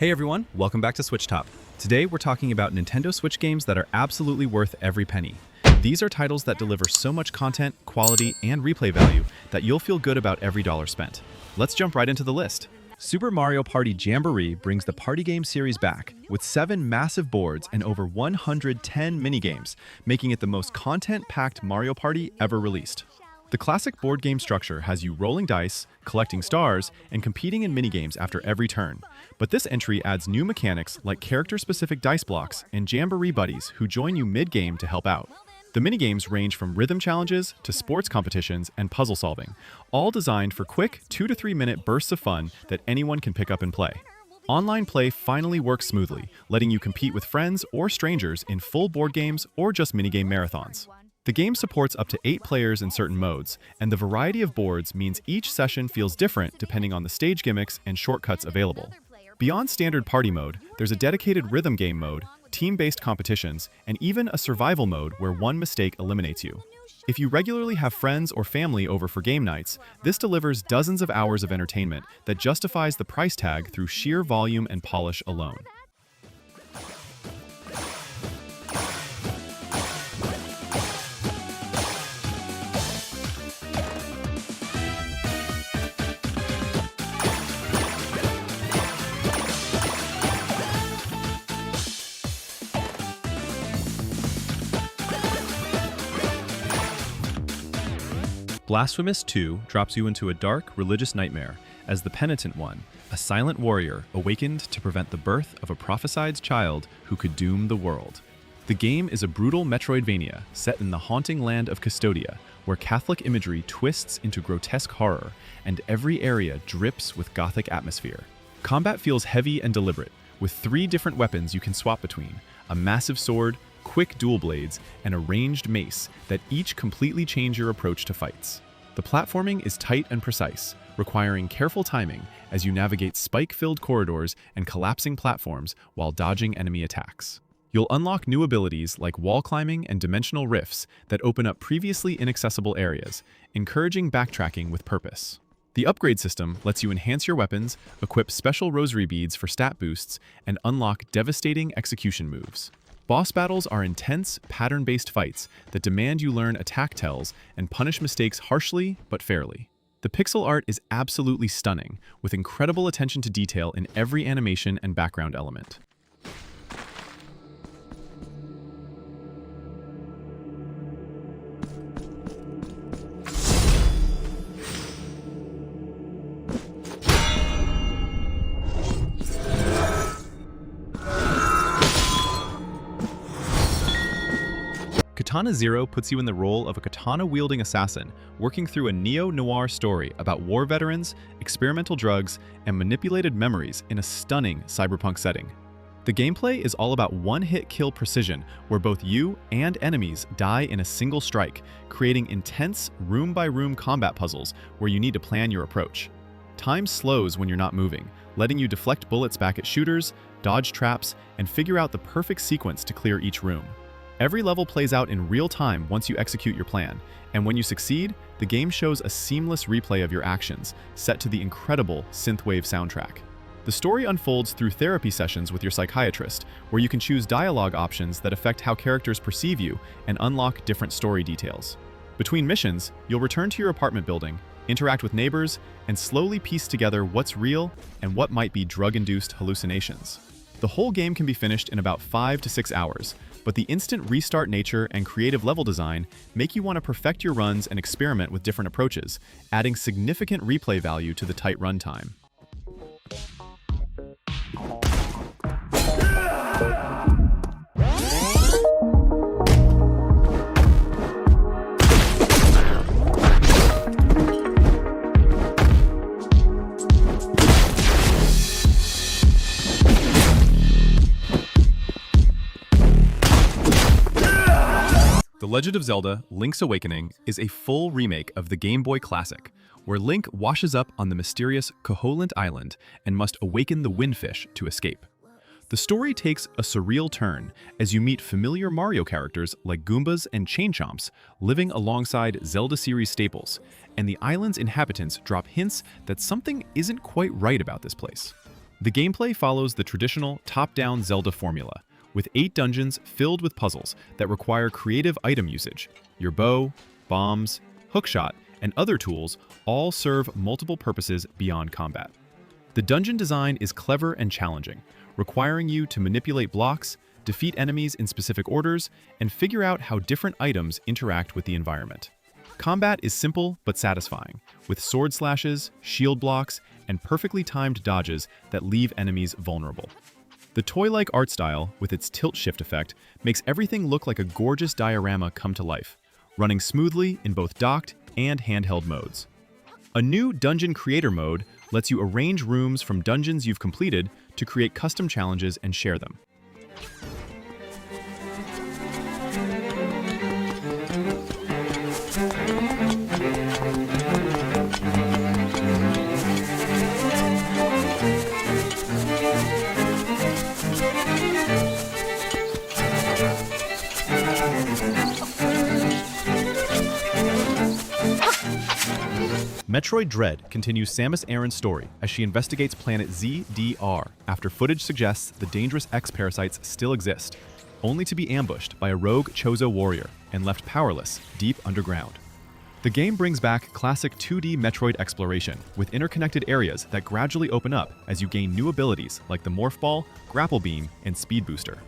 Hey everyone, welcome back to Switch Top. Today we're talking about Nintendo Switch games that are absolutely worth every penny. These are titles that deliver so much content, quality, and replay value that you'll feel good about every dollar spent. Let's jump right into the list. Super Mario Party Jamboree brings the party game series back, with 7 massive boards and over 110 minigames, making it the most content-packed Mario Party ever released. The classic board game structure has you rolling dice, collecting stars, and competing in minigames after every turn. But this entry adds new mechanics like character-specific dice blocks and Jamboree buddies who join you mid-game to help out. The minigames range from rhythm challenges to sports competitions and puzzle solving, all designed for quick 2 to 3 minute bursts of fun that anyone can pick up and play. Online play finally works smoothly, letting you compete with friends or strangers in full board games or just minigame marathons. The game supports up to 8 players in certain modes, and the variety of boards means each session feels different depending on the stage gimmicks and shortcuts available. Beyond standard party mode, there's a dedicated rhythm game mode, team-based competitions, and even a survival mode where one mistake eliminates you. If you regularly have friends or family over for game nights, this delivers dozens of hours of entertainment that justifies the price tag through sheer volume and polish alone. Blasphemous 2 drops you into a dark, religious nightmare as the Penitent One, a silent warrior awakened to prevent the birth of a prophesied child who could doom the world. The game is a brutal Metroidvania set in the haunting land of Custodia, where Catholic imagery twists into grotesque horror, and every area drips with gothic atmosphere. Combat feels heavy and deliberate, with 3 different weapons you can swap between: a massive sword, quick dual blades, and a ranged mace that each completely change your approach to fights. The platforming is tight and precise, requiring careful timing as you navigate spike-filled corridors and collapsing platforms while dodging enemy attacks. You'll unlock new abilities like wall climbing and dimensional rifts that open up previously inaccessible areas, encouraging backtracking with purpose. The upgrade system lets you enhance your weapons, equip special rosary beads for stat boosts, and unlock devastating execution moves. Boss battles are intense, pattern-based fights that demand you learn attack tells and punish mistakes harshly but fairly. The pixel art is absolutely stunning, with incredible attention to detail in every animation and background element. Katana ZERO puts you in the role of a katana-wielding assassin, working through a neo-noir story about war veterans, experimental drugs, and manipulated memories in a stunning cyberpunk setting. The gameplay is all about one-hit kill precision, where both you and enemies die in a single strike, creating intense room-by-room combat puzzles where you need to plan your approach. Time slows when you're not moving, letting you deflect bullets back at shooters, dodge traps, and figure out the perfect sequence to clear each room. Every level plays out in real time once you execute your plan, and when you succeed, the game shows a seamless replay of your actions, set to the incredible synthwave soundtrack. The story unfolds through therapy sessions with your psychiatrist, where you can choose dialogue options that affect how characters perceive you and unlock different story details. Between missions, you'll return to your apartment building, interact with neighbors, and slowly piece together what's real and what might be drug-induced hallucinations. The whole game can be finished in about 5 to 6 hours, but the instant restart nature and creative level design make you want to perfect your runs and experiment with different approaches, adding significant replay value to the tight runtime. The Legend of Zelda: Link's Awakening is a full remake of the Game Boy classic, where Link washes up on the mysterious Koholint Island and must awaken the Windfish to escape. The story takes a surreal turn as you meet familiar Mario characters like Goombas and Chain Chomps living alongside Zelda series staples, and the island's inhabitants drop hints that something isn't quite right about this place. The gameplay follows the traditional top-down Zelda formula, with 8 dungeons filled with puzzles that require creative item usage. Your bow, bombs, hookshot, and other tools all serve multiple purposes beyond combat. The dungeon design is clever and challenging, requiring you to manipulate blocks, defeat enemies in specific orders, and figure out how different items interact with the environment. Combat is simple but satisfying, with sword slashes, shield blocks, and perfectly timed dodges that leave enemies vulnerable. The toy-like art style, with its tilt-shift effect, makes everything look like a gorgeous diorama come to life, running smoothly in both docked and handheld modes. A new Dungeon Creator mode lets you arrange rooms from dungeons you've completed to create custom challenges and share them. Metroid Dread continues Samus Aran's story as she investigates planet ZDR after footage suggests the dangerous X-parasites still exist, only to be ambushed by a rogue Chozo warrior and left powerless deep underground. The game brings back classic 2D Metroid exploration with interconnected areas that gradually open up as you gain new abilities like the Morph Ball, Grapple Beam, and Speed Booster.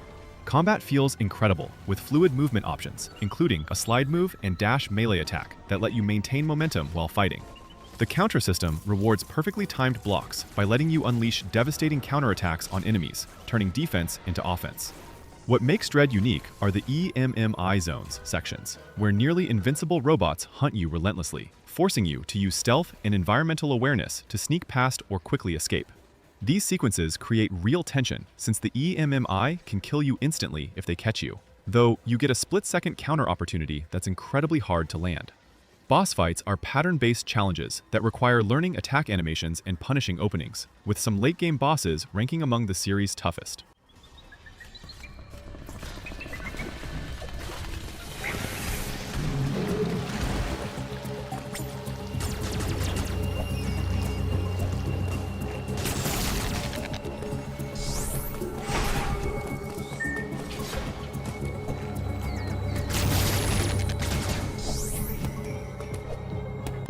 Combat feels incredible, with fluid movement options, including a slide move and dash melee attack that let you maintain momentum while fighting. The counter system rewards perfectly timed blocks by letting you unleash devastating counterattacks on enemies, turning defense into offense. What makes Dread unique are the EMMI zones sections, where nearly invincible robots hunt you relentlessly, forcing you to use stealth and environmental awareness to sneak past or quickly escape. These sequences create real tension since the EMMI can kill you instantly if they catch you, though you get a split-second counter opportunity that's incredibly hard to land. Boss fights are pattern-based challenges that require learning attack animations and punishing openings, with some late-game bosses ranking among the series' toughest.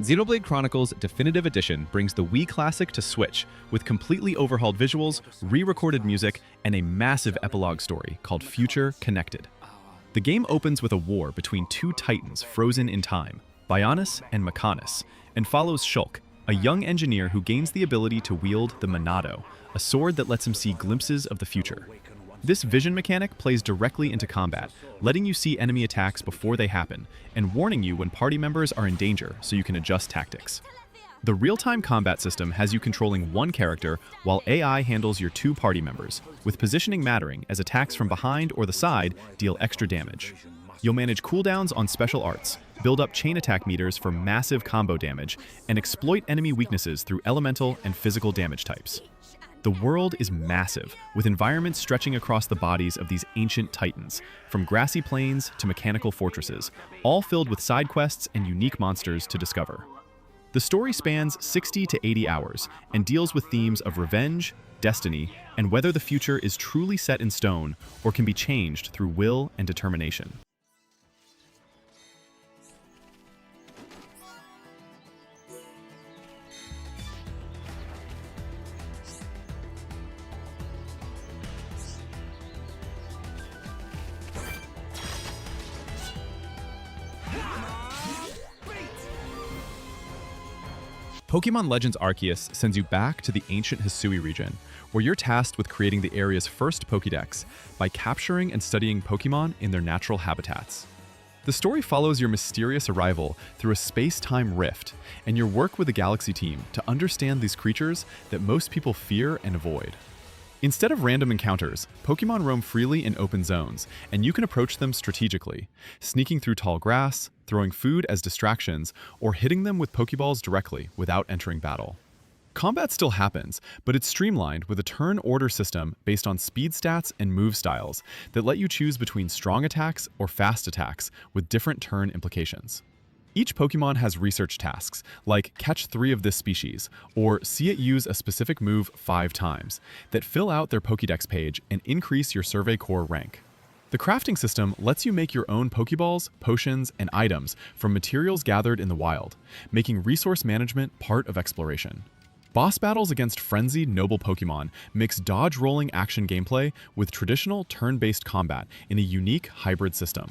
Xenoblade Chronicles Definitive Edition brings the Wii Classic to Switch with completely overhauled visuals, re-recorded music, and a massive epilogue story called Future Connected. The game opens with a war between 2 titans frozen in time, Bionis and Mechanis, and follows Shulk, a young engineer who gains the ability to wield the Monado, a sword that lets him see glimpses of the future. This vision mechanic plays directly into combat, letting you see enemy attacks before they happen, and warning you when party members are in danger so you can adjust tactics. The real-time combat system has you controlling one character while AI handles your 2 party members, with positioning mattering as attacks from behind or the side deal extra damage. You'll manage cooldowns on special arts, build up chain attack meters for massive combo damage, and exploit enemy weaknesses through elemental and physical damage types. The world is massive, with environments stretching across the bodies of these ancient titans, from grassy plains to mechanical fortresses, all filled with side quests and unique monsters to discover. The story spans 60 to 80 hours and deals with themes of revenge, destiny, and whether the future is truly set in stone or can be changed through will and determination. Pokémon Legends Arceus sends you back to the ancient Hisui region, where you're tasked with creating the area's first Pokédex by capturing and studying Pokémon in their natural habitats. The story follows your mysterious arrival through a space-time rift and your work with the Galaxy team to understand these creatures that most people fear and avoid. Instead of random encounters, Pokémon roam freely in open zones, and you can approach them strategically, sneaking through tall grass, throwing food as distractions, or hitting them with Pokéballs directly without entering battle. Combat still happens, but it's streamlined with a turn order system based on speed stats and move styles that let you choose between strong attacks or fast attacks with different turn implications. Each Pokémon has research tasks, like catch 3 of this species, or see it use a specific move 5 times, that fill out their Pokédex page and increase your Survey Core rank. The crafting system lets you make your own Pokeballs, potions, and items from materials gathered in the wild, making resource management part of exploration. Boss battles against frenzied noble Pokémon mix dodge-rolling action gameplay with traditional turn-based combat in a unique hybrid system.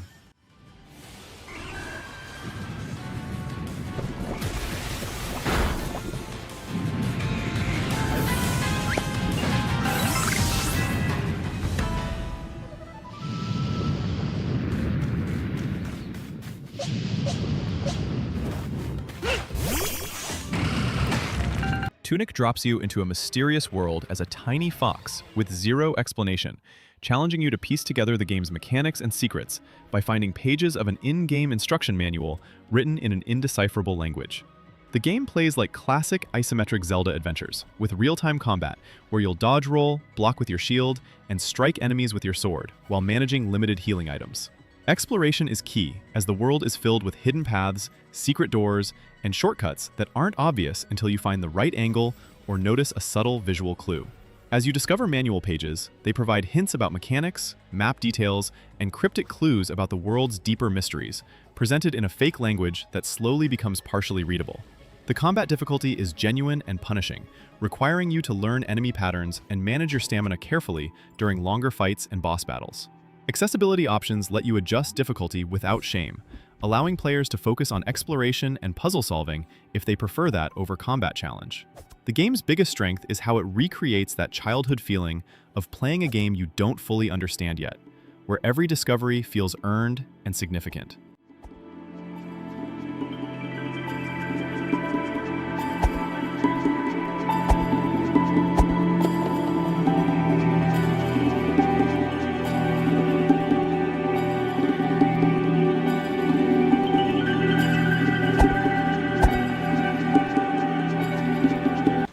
Tunic drops you into a mysterious world as a tiny fox with zero explanation, challenging you to piece together the game's mechanics and secrets by finding pages of an in-game instruction manual written in an indecipherable language. The game plays like classic isometric Zelda adventures, with real-time combat, where you'll dodge roll, block with your shield, and strike enemies with your sword, while managing limited healing items. Exploration is key, as the world is filled with hidden paths, secret doors, and shortcuts that aren't obvious until you find the right angle or notice a subtle visual clue. As you discover manual pages, they provide hints about mechanics, map details, and cryptic clues about the world's deeper mysteries, presented in a fake language that slowly becomes partially readable. The combat difficulty is genuine and punishing, requiring you to learn enemy patterns and manage your stamina carefully during longer fights and boss battles. Accessibility options let you adjust difficulty without shame, allowing players to focus on exploration and puzzle solving if they prefer that over combat challenge. The game's biggest strength is how it recreates that childhood feeling of playing a game you don't fully understand yet, where every discovery feels earned and significant.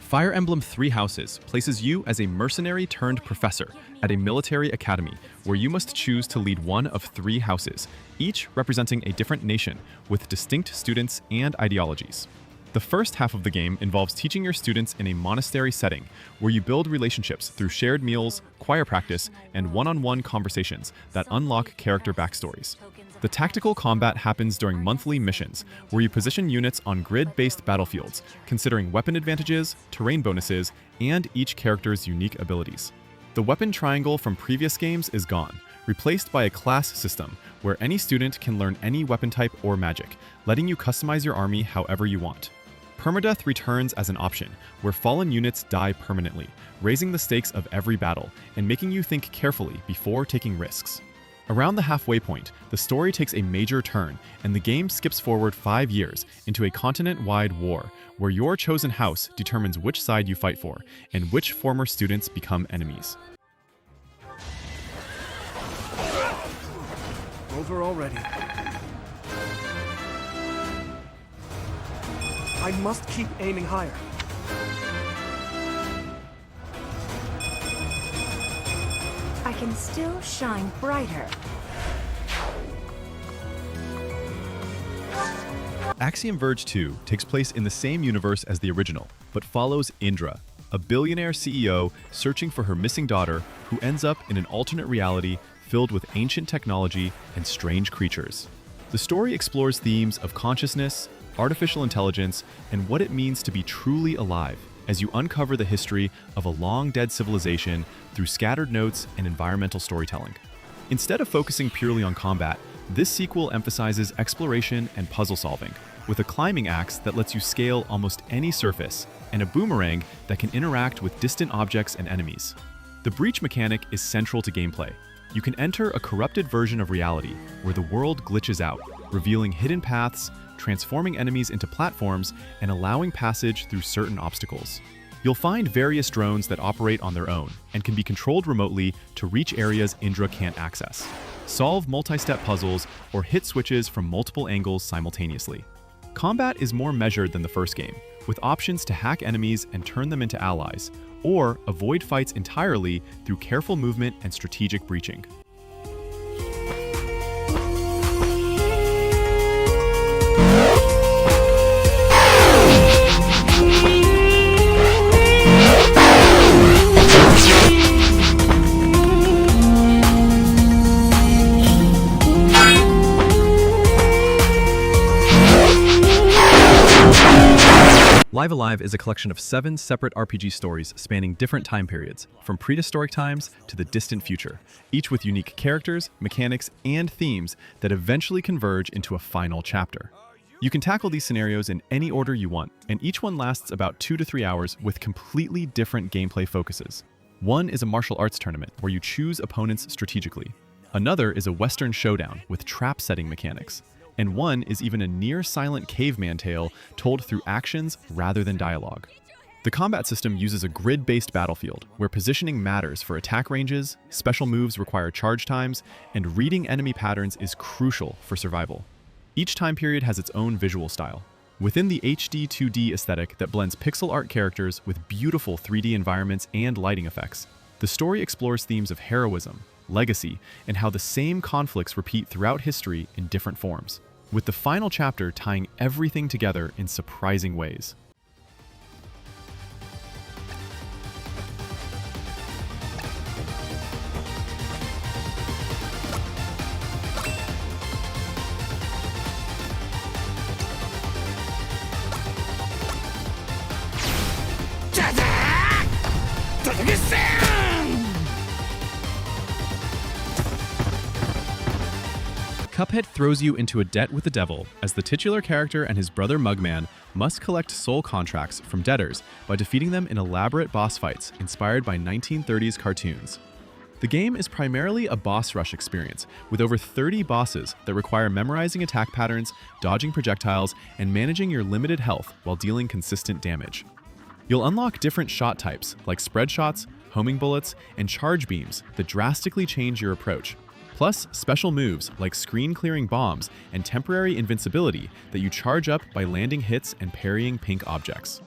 Fire Emblem Three Houses places you as a mercenary turned professor at a military academy where you must choose to lead one of 3 houses, each representing a different nation with distinct students and ideologies. The first half of the game involves teaching your students in a monastery setting where you build relationships through shared meals, choir practice, and one-on-one conversations that unlock character backstories. The tactical combat happens during monthly missions, where you position units on grid-based battlefields, considering weapon advantages, terrain bonuses, and each character's unique abilities. The weapon triangle from previous games is gone, replaced by a class system, where any student can learn any weapon type or magic, letting you customize your army however you want. Permadeath returns as an option, where fallen units die permanently, raising the stakes of every battle and making you think carefully before taking risks. Around the halfway point, the story takes a major turn, and the game skips forward 5 years into a continent-wide war, where your chosen house determines which side you fight for, and which former students become enemies. Over already. I must keep aiming higher. I can still shine brighter. Axiom Verge 2 takes place in the same universe as the original, but follows Indra, a billionaire CEO searching for her missing daughter who ends up in an alternate reality filled with ancient technology and strange creatures. The story explores themes of consciousness, artificial intelligence, and what it means to be truly alive, as you uncover the history of a long-dead civilization through scattered notes and environmental storytelling. Instead of focusing purely on combat, this sequel emphasizes exploration and puzzle solving, with a climbing axe that lets you scale almost any surface, and a boomerang that can interact with distant objects and enemies. The breach mechanic is central to gameplay. You can enter a corrupted version of reality, where the world glitches out, revealing hidden paths, transforming enemies into platforms, and allowing passage through certain obstacles. You'll find various drones that operate on their own and can be controlled remotely to reach areas Indra can't access, solve multi-step puzzles, or hit switches from multiple angles simultaneously. Combat is more measured than the first game, with options to hack enemies and turn them into allies, or avoid fights entirely through careful movement and strategic breaching. Live Alive is a collection of 7 separate RPG stories spanning different time periods, from prehistoric times to the distant future, each with unique characters, mechanics, and themes that eventually converge into a final chapter. You can tackle these scenarios in any order you want, and each one lasts about 2 to 3 hours with completely different gameplay focuses. One is a martial arts tournament where you choose opponents strategically. Another is a Western showdown with trap-setting mechanics. And one is even a near-silent caveman tale told through actions rather than dialogue. The combat system uses a grid-based battlefield, where positioning matters for attack ranges, special moves require charge times, and reading enemy patterns is crucial for survival. Each time period has its own visual style. Within the HD 2D aesthetic that blends pixel art characters with beautiful 3D environments and lighting effects, the story explores themes of heroism, legacy, and how the same conflicts repeat throughout history in different forms, with the final chapter tying everything together in surprising ways. Cuphead throws you into a debt with the devil as the titular character and his brother Mugman must collect soul contracts from debtors by defeating them in elaborate boss fights inspired by 1930s cartoons. The game is primarily a boss rush experience with over 30 bosses that require memorizing attack patterns, dodging projectiles, and managing your limited health while dealing consistent damage. You'll unlock different shot types like spread shots, homing bullets, and charge beams that drastically change your approach, plus special moves like screen-clearing bombs and temporary invincibility that you charge up by landing hits and parrying pink objects.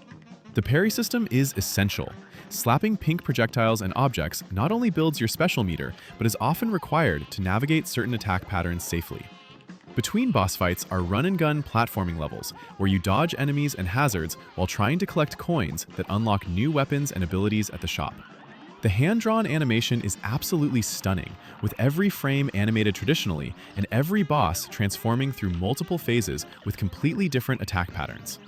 The parry system is essential. Slapping pink projectiles and objects not only builds your special meter, but is often required to navigate certain attack patterns safely. Between boss fights are run-and-gun platforming levels, where you dodge enemies and hazards while trying to collect coins that unlock new weapons and abilities at the shop. The hand-drawn animation is absolutely stunning, with every frame animated traditionally and every boss transforming through multiple phases with completely different attack patterns.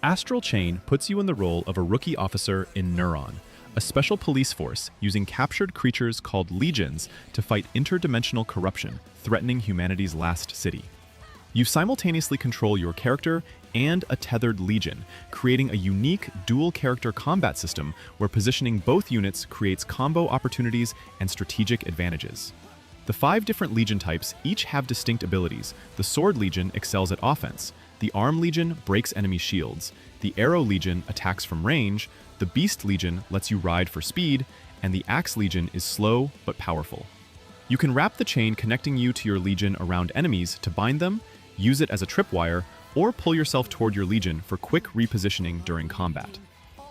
Astral Chain puts you in the role of a rookie officer in Neuron, a special police force using captured creatures called legions to fight interdimensional corruption threatening humanity's last city. You simultaneously control your character and a tethered legion, creating a unique dual-character combat system where positioning both units creates combo opportunities and strategic advantages. The 5 different legion types each have distinct abilities. The Sword Legion excels at offense, the Arm Legion breaks enemy shields, the Arrow Legion attacks from range, the Beast Legion lets you ride for speed, and the Axe Legion is slow but powerful. You can wrap the chain connecting you to your legion around enemies to bind them, use it as a tripwire, or pull yourself toward your legion for quick repositioning during combat.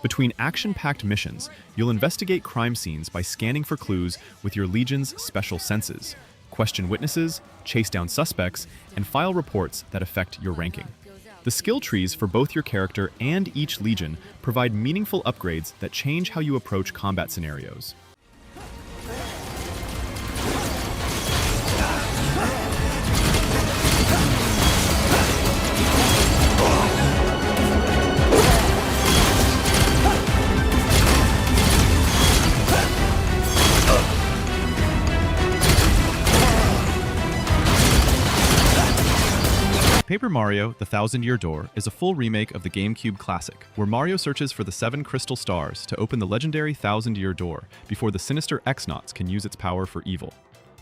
Between action-packed missions, you'll investigate crime scenes by scanning for clues with your legion's special senses, question witnesses, chase down suspects, and file reports that affect your ranking. The skill trees for both your character and each legion provide meaningful upgrades that change how you approach combat scenarios. Paper Mario: The Thousand-Year Door is a full remake of the GameCube classic, where Mario searches for the 7 crystal stars to open the legendary Thousand-Year Door before the sinister X-Nauts can use its power for evil.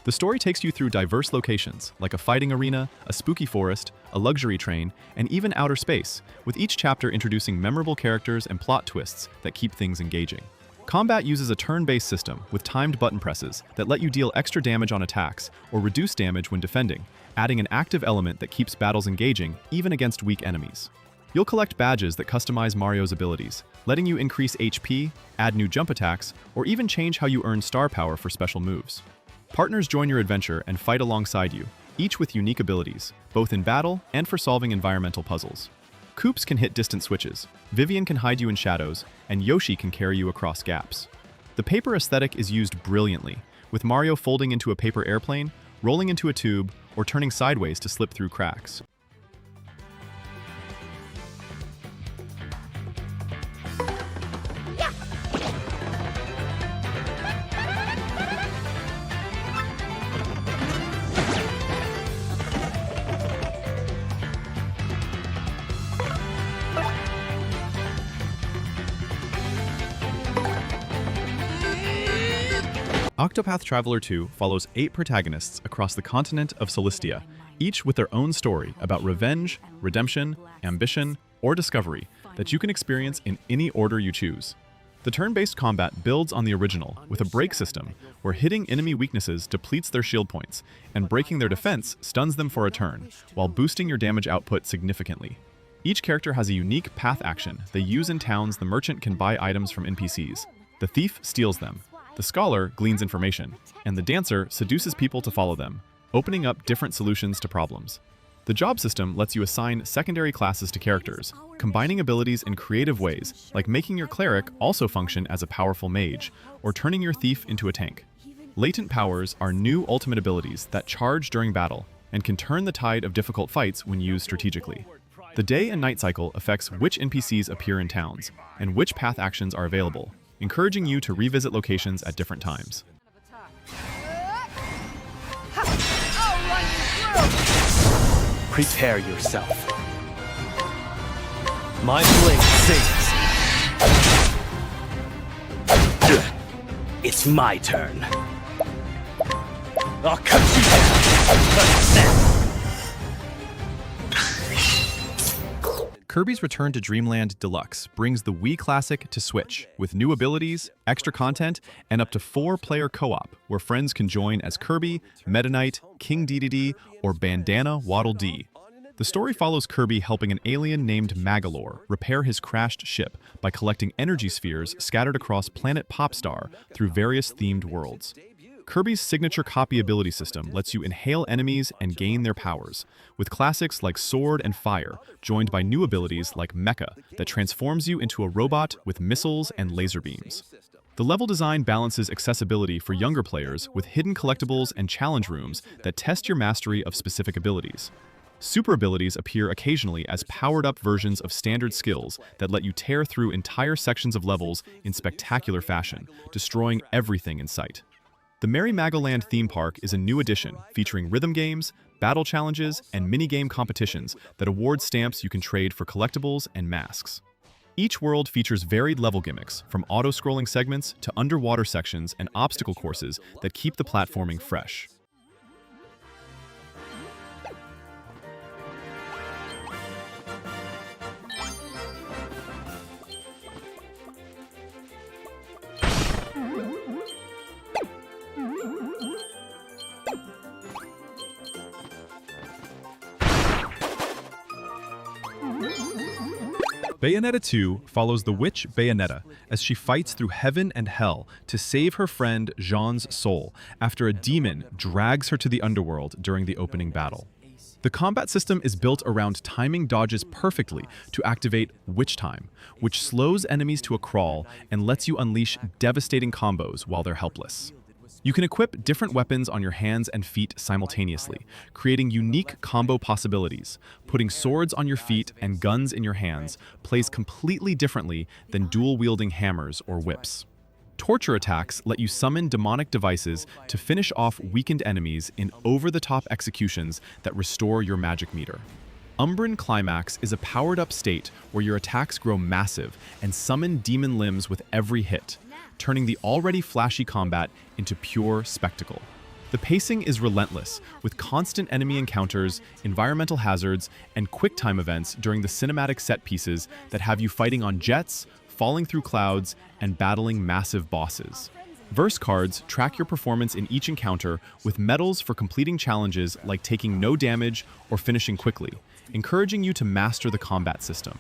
The story takes you through diverse locations, like a fighting arena, a spooky forest, a luxury train, and even outer space, with each chapter introducing memorable characters and plot twists that keep things engaging. Combat uses a turn-based system with timed button presses that let you deal extra damage on attacks or reduce damage when defending, adding an active element that keeps battles engaging even against weak enemies. You'll collect badges that customize Mario's abilities, letting you increase HP, add new jump attacks, or even change how you earn star power for special moves. Partners join your adventure and fight alongside you, each with unique abilities, both in battle and for solving environmental puzzles. Koops can hit distant switches, Vivian can hide you in shadows, and Yoshi can carry you across gaps. The paper aesthetic is used brilliantly, with Mario folding into a paper airplane, rolling into a tube, or turning sideways to slip through cracks. Octopath Traveler II follows 8 protagonists across the continent of Celestia, each with their own story about revenge, redemption, ambition, or discovery that you can experience in any order you choose. The turn-based combat builds on the original with a break system where hitting enemy weaknesses depletes their shield points and breaking their defense stuns them for a turn, while boosting your damage output significantly. Each character has a unique path action they use in towns. The merchant can buy items from NPCs. The thief steals them. The scholar gleans information, and the dancer seduces people to follow them, opening up different solutions to problems. The job system lets you assign secondary classes to characters, combining abilities in creative ways, like making your cleric also function as a powerful mage, or turning your thief into a tank. Latent powers are new ultimate abilities that charge during battle, and can turn the tide of difficult fights when used strategically. The day and night cycle affects which NPCs appear in towns, and which path actions are available, encouraging you to revisit locations at different times. Prepare yourself. My blade sings. It's my turn. I'll cut you down. Kirby's Return to Dreamland Deluxe brings the Wii Classic to Switch, with new abilities, extra content, and up to 4-player co-op, where friends can join as Kirby, Meta Knight, King Dedede, or Bandana Waddle Dee. The story follows Kirby helping an alien named Magolor repair his crashed ship by collecting energy spheres scattered across planet Popstar through various themed worlds. Kirby's signature copy ability system lets you inhale enemies and gain their powers, with classics like Sword and Fire, joined by new abilities like Mecha that transforms you into a robot with missiles and laser beams. The level design balances accessibility for younger players with hidden collectibles and challenge rooms that test your mastery of specific abilities. Super abilities appear occasionally as powered-up versions of standard skills that let you tear through entire sections of levels in spectacular fashion, destroying everything in sight. The Merry Magoland theme park is a new addition featuring rhythm games, battle challenges, and minigame competitions that award stamps you can trade for collectibles and masks. Each world features varied level gimmicks, from auto-scrolling segments to underwater sections and obstacle courses that keep the platforming fresh. Bayonetta 2 follows the witch Bayonetta as she fights through heaven and hell to save her friend Jean's soul after a demon drags her to the underworld during the opening battle. The combat system is built around timing dodges perfectly to activate Witch Time, which slows enemies to a crawl and lets you unleash devastating combos while they're helpless. You can equip different weapons on your hands and feet simultaneously, creating unique combo possibilities. Putting swords on your feet and guns in your hands plays completely differently than dual-wielding hammers or whips. Torture attacks let you summon demonic devices to finish off weakened enemies in over-the-top executions that restore your magic meter. Umbran Climax is a powered-up state where your attacks grow massive and summon demon limbs with every hit, turning the already flashy combat into pure spectacle. The pacing is relentless, with constant enemy encounters, environmental hazards, and quick-time events during the cinematic set pieces that have you fighting on jets, falling through clouds, and battling massive bosses. Verse cards track your performance in each encounter with medals for completing challenges like taking no damage or finishing quickly, encouraging you to master the combat system.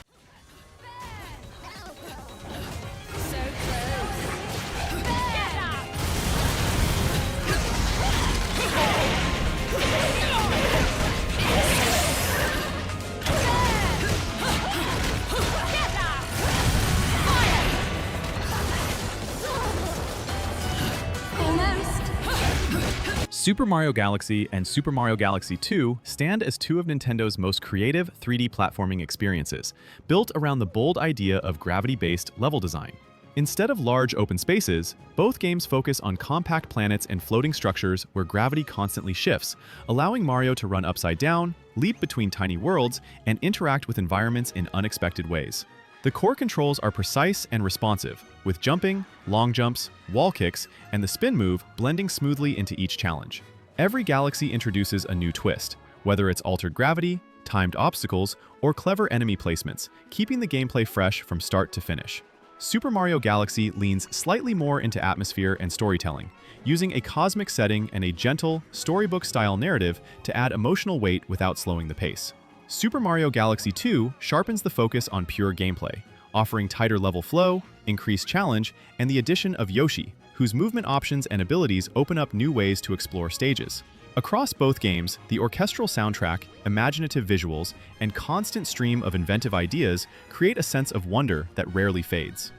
Super Mario Galaxy and Super Mario Galaxy 2 stand as two of Nintendo's most creative 3D platforming experiences, built around the bold idea of gravity-based level design. Instead of large open spaces, both games focus on compact planets and floating structures where gravity constantly shifts, allowing Mario to run upside down, leap between tiny worlds, and interact with environments in unexpected ways. The core controls are precise and responsive, with jumping, long jumps, wall kicks, and the spin move blending smoothly into each challenge. Every galaxy introduces a new twist, whether it's altered gravity, timed obstacles, or clever enemy placements, keeping the gameplay fresh from start to finish. Super Mario Galaxy leans slightly more into atmosphere and storytelling, using a cosmic setting and a gentle, storybook-style narrative to add emotional weight without slowing the pace. Super Mario Galaxy 2 sharpens the focus on pure gameplay, offering tighter level flow, increased challenge, and the addition of Yoshi, whose movement options and abilities open up new ways to explore stages. Across both games, the orchestral soundtrack, imaginative visuals, and constant stream of inventive ideas create a sense of wonder that rarely fades.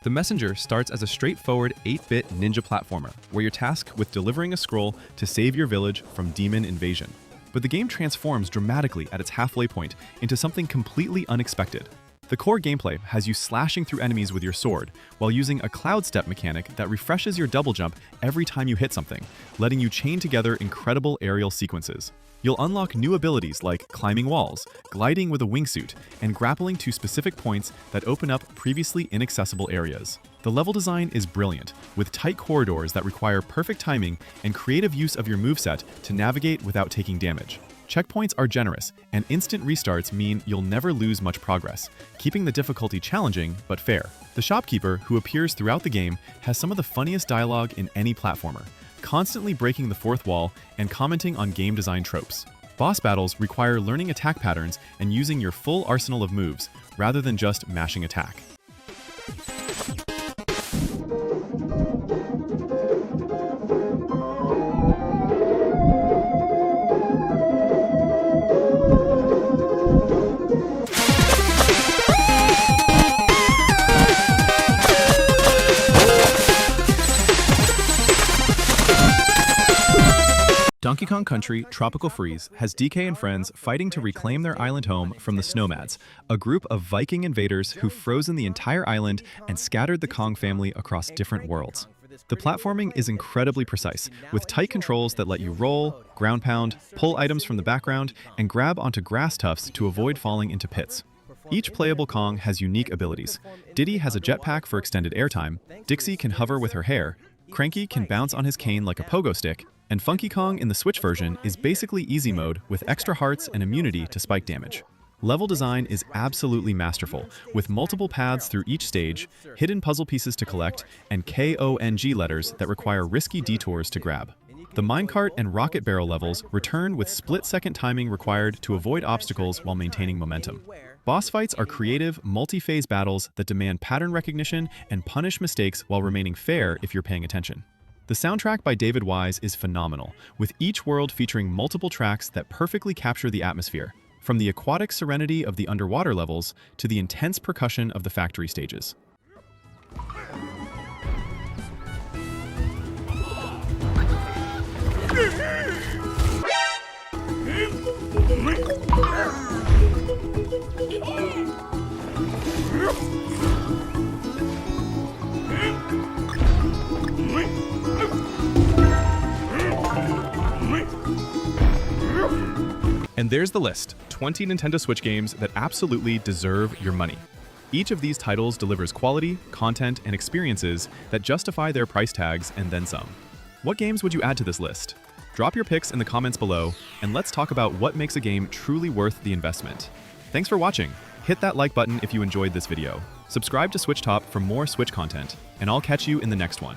The Messenger starts as a straightforward 8-bit ninja platformer, where you're tasked with delivering a scroll to save your village from demon invasion. But the game transforms dramatically at its halfway point into something completely unexpected. The core gameplay has you slashing through enemies with your sword, while using a cloud step mechanic that refreshes your double jump every time you hit something, letting you chain together incredible aerial sequences. You'll unlock new abilities like climbing walls, gliding with a wingsuit, and grappling to specific points that open up previously inaccessible areas. The level design is brilliant, with tight corridors that require perfect timing and creative use of your moveset to navigate without taking damage. Checkpoints are generous, and instant restarts mean you'll never lose much progress, keeping the difficulty challenging but fair. The shopkeeper, who appears throughout the game, has some of the funniest dialogue in any platformer, constantly breaking the fourth wall and commenting on game design tropes. Boss battles require learning attack patterns and using your full arsenal of moves, rather than just mashing attack. Donkey Kong Country Tropical Freeze has DK and friends fighting to reclaim their island home from the Snowmads, a group of Viking invaders who've frozen the entire island and scattered the Kong family across different worlds. The platforming is incredibly precise, with tight controls that let you roll, ground pound, pull items from the background, and grab onto grass tufts to avoid falling into pits. Each playable Kong has unique abilities. Diddy has a jetpack for extended airtime, Dixie can hover with her hair, Cranky can bounce on his cane like a pogo stick, and Funky Kong in the Switch version is basically easy mode with extra hearts and immunity to spike damage. Level design is absolutely masterful, with multiple paths through each stage, hidden puzzle pieces to collect, and KONG letters that require risky detours to grab. The minecart and rocket barrel levels return with split-second timing required to avoid obstacles while maintaining momentum. Boss fights are creative, multi-phase battles that demand pattern recognition and punish mistakes while remaining fair if you're paying attention. The soundtrack by David Wise is phenomenal, with each world featuring multiple tracks that perfectly capture the atmosphere, from the aquatic serenity of the underwater levels to the intense percussion of the factory stages. And there's the list, 20 Nintendo Switch games that absolutely deserve your money. Each of these titles delivers quality, content, and experiences that justify their price tags and then some. What games would you add to this list? Drop your picks in the comments below, and let's talk about what makes a game truly worth the investment. Thanks for watching. Hit that like button if you enjoyed this video. Subscribe to Switch Top for more Switch content, and I'll catch you in the next one.